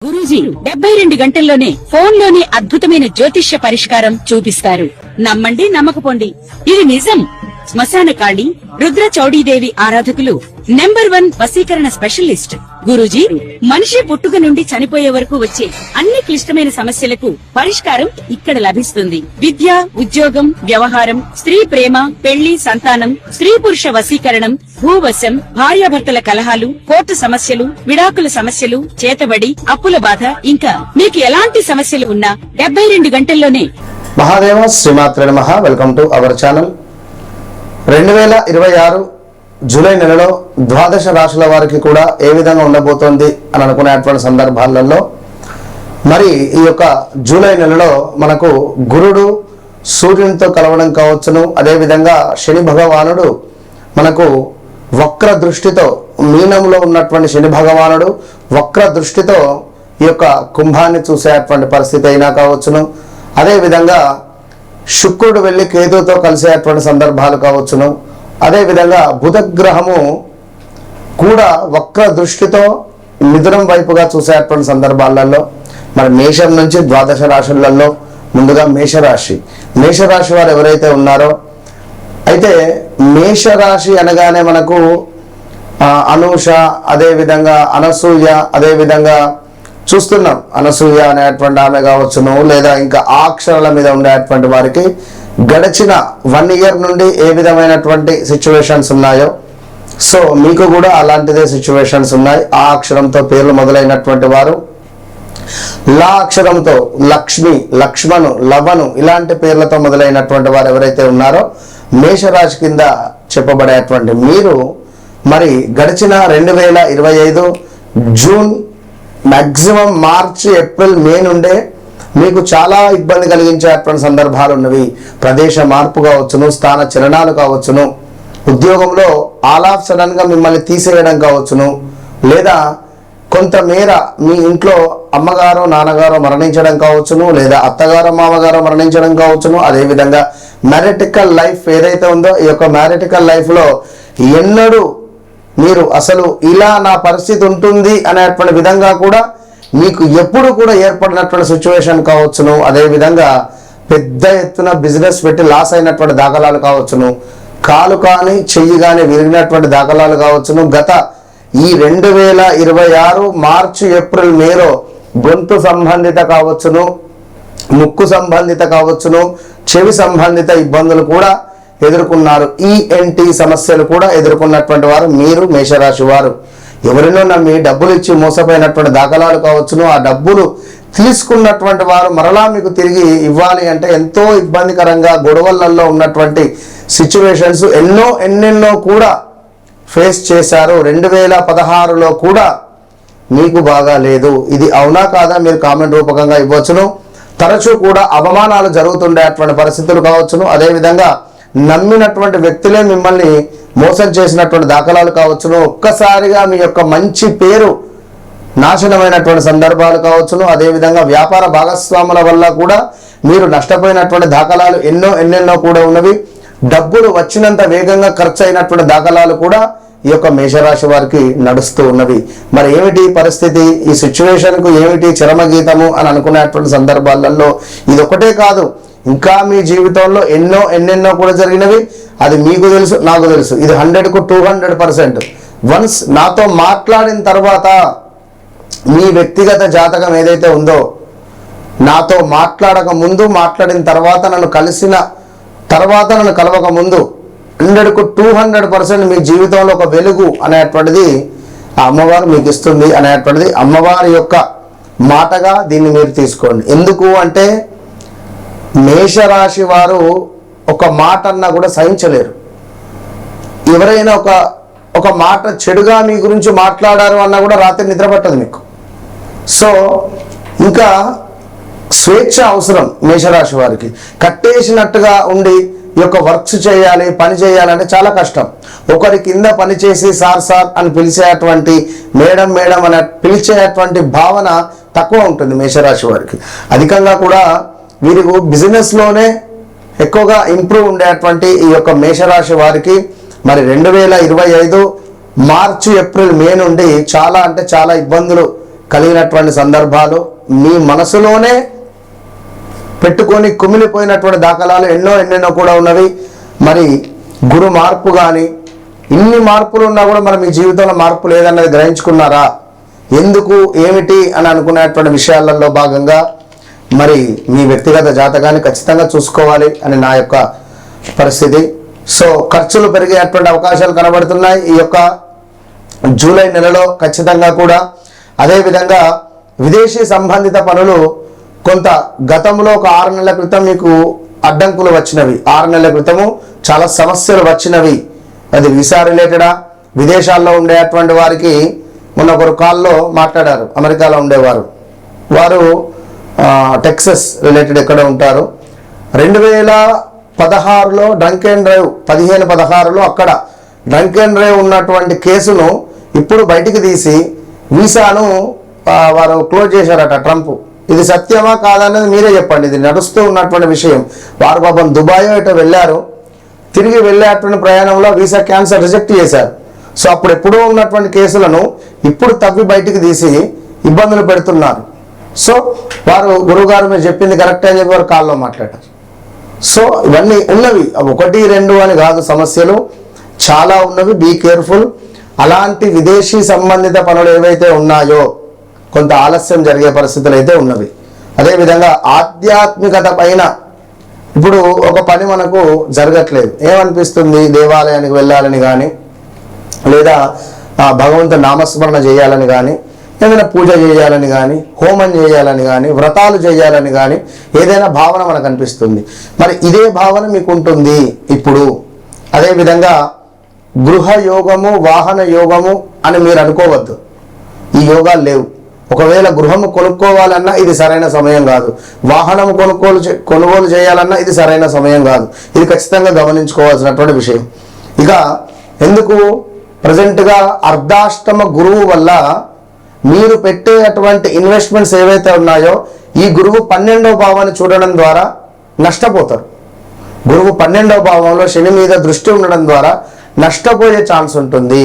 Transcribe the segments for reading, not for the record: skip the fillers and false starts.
గురూజీ 72 గంటల్లోనే ఫోన్ లోని అద్భుతమైన జ్యోతిష్య పరిష్కారం చూపిస్తారు. నమ్మండి, నమ్మకపోండి, ఇది నిజం. శ్మశాన కాళి రుద్ర చౌడీదేవి ఆరాధకులు నంబర్ 1 వశీకరణ స్పెషలిస్ట్ గురూజీ. మనిషి పుట్టుక నుండి చనిపోయే వరకు వచ్చే అన్ని క్లిష్టమైన సమస్యలకు పరిష్కారం ఇక్కడ లభిస్తుంది. విద్య, ఉద్యోగం, వ్యవహారం, స్త్రీ ప్రేమ, పెళ్లి, సంతానం, స్త్రీ పురుష వశీకరణం, భూవశం, భార్యాభర్తల కలహాలు, కోర్టు సమస్యలు, విడాకుల సమస్యలు, చేతబడి, అప్పుల బాధ, ఇంకా మీకు ఎలాంటి సమస్యలు ఉన్నా 72 గంటల్లోనే. మహాదేవ శ్రీమాత్రే నమః. Welcome to our channel. 2026 July నెలలో ద్వాదశ రాశుల వారికి కూడా ఏ విధంగా ఉండబోతోంది అని అనుకునేటువంటి సందర్భాలలో మరి ఈ యొక్క జూలై నెలలో మనకు గురుడు సూర్యునితో కలవడం కావచ్చును. అదేవిధంగా శని భగవానుడు మనకు వక్ర దృష్టితో, మీనంలో ఉన్నటువంటి శని భగవానుడు వక్ర దృష్టితో ఈ యొక్క కుంభాన్ని చూసేటువంటి పరిస్థితి అయినా కావచ్చును. అదేవిధంగా శుక్రుడు వెళ్ళి కేతుతో కలిసేటువంటి సందర్భాలు కావచ్చును. అదేవిధంగా బుధగ్రహము కూడా వక్ర దృష్టితో మిథునం వైపుగా చూసేటువంటి సందర్భాలలో మరి మేషం నుంచి ద్వాదశ రాశులలో ముందుగా మేషరాశి వారు ఎవరైతే ఉన్నారో, అయితే మేషరాశి అనగానే మనకు అనూష, అదేవిధంగా అనసూయ, అదేవిధంగా చూస్తున్నాం అనసూయ అనేటువంటి ఆమె కావచ్చును, లేదా ఇంకా ఆ అక్షరాల మీద ఉండేటువంటి వారికి గడిచిన 1 ఇయర్ నుండి ఏ విధమైనటువంటి సిచ్యువేషన్స్ ఉన్నాయో, సో మీకు కూడా అలాంటిదే సిచ్యువేషన్స్ ఉన్నాయి. ఆ అక్షరంతో పేర్లు మొదలైనటువంటి వారు, లా అక్షరంతో లక్ష్మి, లక్ష్మణు, లవను ఇలాంటి పేర్లతో మొదలైనటువంటి వారు ఎవరైతే ఉన్నారో మేషరాశి కింద చెప్పబడేటువంటి మీరు మరి గడిచిన 2025 జూన్ మ్యాక్సిమం మార్చి, ఏప్రిల్, మే నుండే మీకు చాలా ఇబ్బంది కలిగించేటువంటి సందర్భాలు ఉన్నవి. ప్రదేశ మార్పు కావచ్చును, స్థాన చలనాలు కావచ్చును, ఉద్యోగంలో ఆల్ ఆఫ్ సడన్ గా మిమ్మల్ని తీసేయడం కావచ్చును, లేదా కొంతమేర మీ ఇంట్లో అమ్మగారో నాన్నగారో మరణించడం కావచ్చును, లేదా అత్తగారో మామగారో మరణించడం కావచ్చును. అదేవిధంగా మ్యారిటికల్ లైఫ్ ఏదైతే ఉందో ఈ యొక్క మ్యారిటికల్ లైఫ్ లో ఎన్నడూ మీరు అసలు ఇలా నా పరిస్థితి ఉంటుంది అనేటువంటి విధంగా కూడా మీకు ఎప్పుడు కూడా ఏర్పడినటువంటి సిచ్యువేషన్ కావచ్చును. అదేవిధంగా పెద్ద ఎత్తున బిజినెస్ పెట్టి లాస్ అయినటువంటి దాఖలాలు కావచ్చును, కాలు కానీ చెయ్యి కానీ విరిగినటువంటి దాఖలాలు కావచ్చును. గత ఈ 2026 మార్చి, ఏప్రిల్, మేలో గొంతు సంబంధిత కావచ్చును, ముక్కు సంబంధిత కావచ్చును, చెవి సంబంధిత ఇబ్బందులు కూడా ఎదుర్కొన్నారు. ఈఎన్టీ సమస్యలు కూడా ఎదుర్కొన్నటువంటి వారు మీరు మేషరాశి వారు. ఎవరినో నమ్మి డబ్బులు ఇచ్చి మోసపోయినటువంటి దాఖలాలు కావచ్చును. ఆ డబ్బులు తీసుకున్నటువంటి వారు మరలా మీకు తిరిగి ఇవ్వాలి అంటే ఎంతో ఇబ్బందికరంగా గొడవలలో ఉన్నటువంటి సిచ్యువేషన్స్ ఎన్నెన్నో కూడా ఫేస్ చేశారు. 2016లో కూడా మీకు బాగా లేదు. ఇది అవునా కాదా మీరు కామెంట్ రూపకంగా ఇవ్వచ్చును. తరచూ కూడా అవమానాలు జరుగుతుండేటువంటి పరిస్థితులు కావచ్చును. అదేవిధంగా నమ్మినటువంటి వ్యక్తులే మిమ్మల్ని మోసం చేసినటువంటి దాఖలాలు కావచ్చును. ఒక్కసారిగా మీ యొక్క మంచి పేరు నాశనమైనటువంటి సందర్భాలు కావచ్చును. అదేవిధంగా వ్యాపార భాగస్వాముల వల్ల కూడా మీరు నష్టపోయినటువంటి దాఖలాలు ఎన్నెన్నో కూడా ఉన్నవి. డబ్బులు వచ్చినంత వేగంగా ఖర్చు అయినటువంటి దాఖలాలు కూడా ఈ యొక్క మేషరాశి వారికి నడుస్తూ ఉన్నవి. మరి ఏమిటి పరిస్థితి, ఈ సిచ్యువేషన్కు ఏమిటి చరమగీతము అని అనుకునేటువంటి సందర్భాలలో ఇది ఒకటే కాదు, ఇంకా మీ జీవితంలో ఎన్నెన్నో కూడా జరిగినవి. అది మీకు తెలుసు, నాకు తెలుసు. ఇది 100కు 200%. వన్స్ నాతో మాట్లాడిన తర్వాత మీ వ్యక్తిగత జాతకం ఏదైతే ఉందో, నాతో మాట్లాడక ముందు, మాట్లాడిన తర్వాత, నన్ను కలిసిన తర్వాత, నన్ను కలవక ముందు 100కు 200% మీ జీవితంలో ఒక వెలుగు అనేటువంటిది ఆ అమ్మవారు మీకు ఇస్తుంది అనేటువంటిది అమ్మవారి యొక్క మాటగా దీన్ని మీరు తీసుకోండి. ఎందుకు అంటే మేషరాశి వారు ఒక మాట అన్నా కూడా సహించలేరు. ఎవరైనా ఒక మాట చెడుగా మీ గురించి మాట్లాడారు అన్నా కూడా రాత్రి నిద్ర పట్టదు మీకు. సో ఇంకా స్వేచ్ఛ అవసరం మేషరాశి వారికి. కట్టేసినట్టుగా ఉండి ఈ యొక్క వర్క్స్ చేయాలి, పని చేయాలంటే చాలా కష్టం. ఒకరి కింద పని చేసి సార్ అని పిలిచేటువంటి, మేడం అని పిలిచేటువంటి భావన తక్కువ ఉంటుంది మేషరాశి వారికి. అధికంగా కూడా వీరికి బిజినెస్లోనే ఎక్కువగా ఇంప్రూవ్ ఉండేటువంటి ఈ యొక్క మేషరాశి వారికి మరి 2025 మార్చి, ఏప్రిల్, మే నుండి చాలా అంటే చాలా ఇబ్బందులు కలిగినటువంటి సందర్భాలు, మీ మనసులోనే పెట్టుకొని కుమిలిపోయినటువంటి దాఖలాలు ఎన్నెన్నో కూడా ఉన్నవి. మరి గురు మార్పు కానీ ఇన్ని మార్పులు ఉన్నా కూడా మరి మీ జీవితంలో మార్పు లేదన్నది గ్రహించుకున్నారా? ఎందుకు ఏమిటి అని అనుకునేటువంటి విషయాలలో భాగంగా మరి మీ వ్యక్తిగత జాతకాన్ని ఖచ్చితంగా చూసుకోవాలి అని నా యొక్క పరిస్థితి. సో ఖర్చులు పెరిగేటువంటి అవకాశాలు కనబడుతున్నాయి ఈ యొక్క జూలై నెలలో ఖచ్చితంగా కూడా. అదేవిధంగా విదేశీ సంబంధిత పనులు కొంత గతంలో ఒక 6 నెలల క్రితం మీకు అడ్డంకులు వచ్చినవి, 6 నెలల క్రితము చాలా సమస్యలు వచ్చినవి. అది వీసా రిలేటెడా, విదేశాల్లో ఉండేటువంటి వారికి మొన్న ఒకరు కాల్లో మాట్లాడారు, అమెరికాలో ఉండేవారు, వారు టెక్సస్ రిలేటెడ్ ఎక్కడ ఉంటారు. 2016లో డ్రంక్ అండ్ డ్రైవ్ 15-16లో అక్కడ డ్రంక్ అండ్ డ్రైవ్ ఉన్నటువంటి కేసును ఇప్పుడు బయటికి తీసి వీసాను వారు క్లోజ్ చేశారట ట్రంప్. ఇది సత్యమా కాదన్నది మీరే చెప్పండి. ఇది నడుస్తూ ఉన్నటువంటి విషయం. వారు పాపం దుబాయ్ ఇటు వెళ్ళారు, తిరిగి వెళ్ళేటువంటి ప్రయాణంలో వీసా క్యాన్సర్ రిజెక్ట్ చేశారు. సో అప్పుడు ఎప్పుడూ ఉన్నటువంటి కేసులను ఇప్పుడు తవ్వి బయటికి తీసి ఇబ్బందులు పెడుతున్నారు. సో వారు గురువుగారు మీరు చెప్పింది కరెక్ట్ అని చెప్పి వారు కాల్లో మాట్లాడారు. సో ఇవన్నీ ఉన్నవి, 1, 2 అని కాదు, సమస్యలు చాలా ఉన్నవి. Be careful. అలాంటి విదేశీ సంబంధిత పనులు ఏవైతే ఉన్నాయో కొంత ఆలస్యం జరిగే పరిస్థితులు అయితే ఉన్నవి. అదేవిధంగా ఆధ్యాత్మికత పైన ఇప్పుడు ఒక పని మనకు జరగట్లేదు, ఏమనిపిస్తుంది? దేవాలయానికి వెళ్ళాలని కానీ, లేదా భగవంతుని నామస్మరణ చేయాలని కానీ, ఏదైనా పూజ చేయాలని కానీ, హోమం చేయాలని కానీ, వ్రతాలు చేయాలని కానీ ఏదైనా భావన మనకు అనిపిస్తుంది. మరి ఇదే భావన మీకు ఉంటుంది ఇప్పుడు. అదేవిధంగా గృహ యోగము, వాహన యోగము అని మీరు అనుకోవద్దు, ఈ యోగాలు లేవు. ఒకవేళ గృహము కొనుక్కోవాలన్నా ఇది సరైన సమయం కాదు, వాహనం కొనుగోలు చేయాలన్నా ఇది సరైన సమయం కాదు. ఇది ఖచ్చితంగా గమనించుకోవాల్సినటువంటి విషయం. ఇక ఎందుకు ప్రజెంట్గా అర్ధాష్టమ గురువు వల్ల మీరు పెట్టే అటువంటి ఇన్వెస్ట్మెంట్స్ ఏవైతే ఉన్నాయో ఈ గురువు 12వ భావాన్ని చూడడం ద్వారా నష్టపోతారు. గురువు 12వ భావంలో శని మీద దృష్టి ఉండడం ద్వారా నష్టపోయే ఛాన్స్ ఉంటుంది.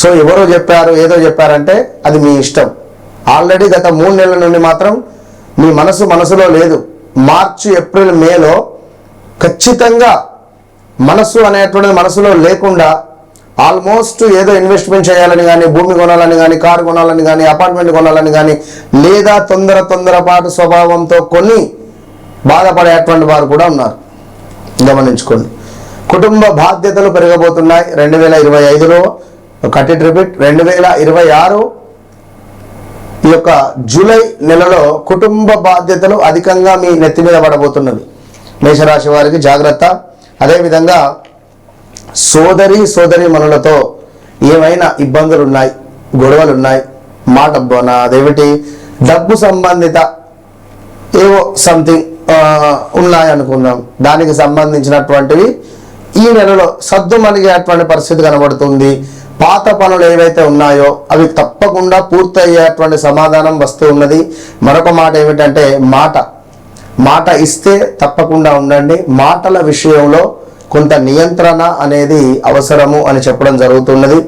సో ఎవరో చెప్పారు, ఏదో చెప్పారంటే అది మీ ఇష్టం. ఆల్రెడీ గత 3 నెలల నుండి మాత్రం మీ మనసులో లేదు. మార్చి, ఏప్రిల్, మేలో ఖచ్చితంగా మనసు అనేటువంటిది మనసులో లేకుండా ఆల్మోస్ట్ ఏదో ఇన్వెస్ట్మెంట్ చేయాలని కానీ, భూమి కొనాలని కానీ, కారు కొనాలని కానీ, అపార్ట్మెంట్ కొనాలని కానీ, లేదా తొందరపాటు స్వభావంతో కొన్ని బాధపడేటువంటి వారు కూడా ఉన్నారు. గమనించుకోండి. కుటుంబ బాధ్యతలు పెరగబోతున్నాయి 2025లో. కట్టి రిపీట్ 2026 ఈ యొక్క జూలై నెలలో కుటుంబ బాధ్యతలు అధికంగా మీ నెత్తి మీద పడబోతున్నవి. మేషరాశి వారికి జాగ్రత్త. అదేవిధంగా సోదరి మనులతో ఏమైనా ఇబ్బందులు ఉన్నాయి, గొడవలు ఉన్నాయి, అదేమిటి డబ్బు సంబంధిత ఏవో సంథింగ్ ఉన్నాయనుకుందాం, దానికి సంబంధించినటువంటివి ఈ నెలలో సద్దుమణిగేటువంటి పరిస్థితి కనబడుతుంది. పాత పనులు ఏవైతే ఉన్నాయో అవి తప్పకుండా పూర్తయ్యేటువంటి సమాధానం వస్తూ ఉన్నది. మరొక మాట ఏమిటంటే మాట ఇస్తే తప్పకుండా ఉండండి. మాటల విషయంలో కొంత నియంత్రణ అనేది అవసరము అని చెప్పడం జరుగుతున్నది.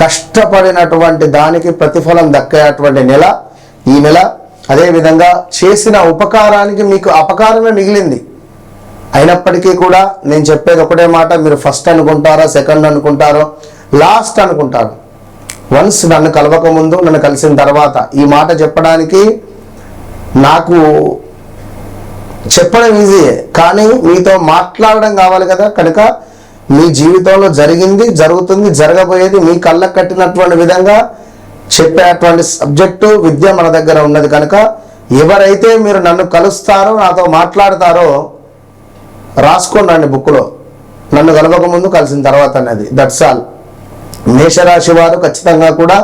కష్టపడినటువంటి దానికి ప్రతిఫలం దక్కేటువంటి నెల ఈ నెల. అదేవిధంగా చేసిన ఉపకారానికి మీకు అపకారమే మిగిలింది. అయినప్పటికీ కూడా నేను చెప్పేది ఒకటే మాట, మీరు ఫస్ట్ అనుకుంటారో, సెకండ్ అనుకుంటారో, లాస్ట్ అనుకుంటారు. వన్స్ నన్ను కలవక ముందు, నన్ను కలిసిన తర్వాత ఈ మాట చెప్పడానికి నాకు చెప్పడం ఈజీయే, కానీ మీతో మాట్లాడడం కావాలి కదా. కనుక మీ జీవితంలో జరిగింది, జరుగుతుంది, జరగబోయేది మీ కళ్ళకు కట్టినటువంటి విధంగా చెప్పేటువంటి సబ్జెక్టు విద్య మన దగ్గర ఉన్నది. కనుక ఎవరైతే మీరు నన్ను కలుస్తారో, నాతో మాట్లాడతారో రాసుకోండి బుక్లో, నన్ను కలవక ముందు, కలిసిన తర్వాత అనేది. That's all. మేషరాశి వారు ఖచ్చితంగా కూడా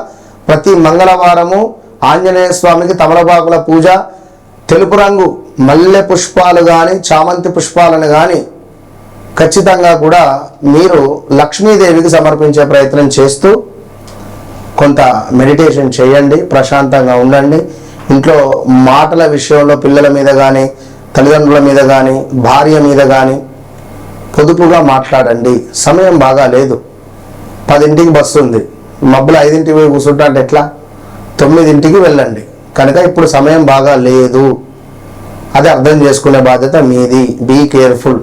ప్రతి మంగళవారము ఆంజనేయ స్వామికి తమలపాకుల పూజ, తెలుపు రంగు మల్లె పుష్పాలు కానీ, చామంతి పుష్పాలను కానీ ఖచ్చితంగా కూడా మీరు లక్ష్మీదేవికి సమర్పించే ప్రయత్నం చేస్తూ కొంత మెడిటేషన్ చేయండి, ప్రశాంతంగా ఉండండి. ఇంట్లో మాటల విషయంలో పిల్లల మీద కానీ, తల్లిదండ్రుల మీద కానీ, భార్య మీద కానీ పొదుపుగా మాట్లాడండి. సమయం బాగా లేదు, 10ంటికి బస్సు ఉంది, మబ్బులు 5ంటికి పోయి కూర్చుంటా అంటే ఎట్లా? 9ంటికి వెళ్ళండి. కనుక ఇప్పుడు సమయం బాగా లేదు, అది అర్థం చేసుకునే బాధ్యత మీది. Be careful.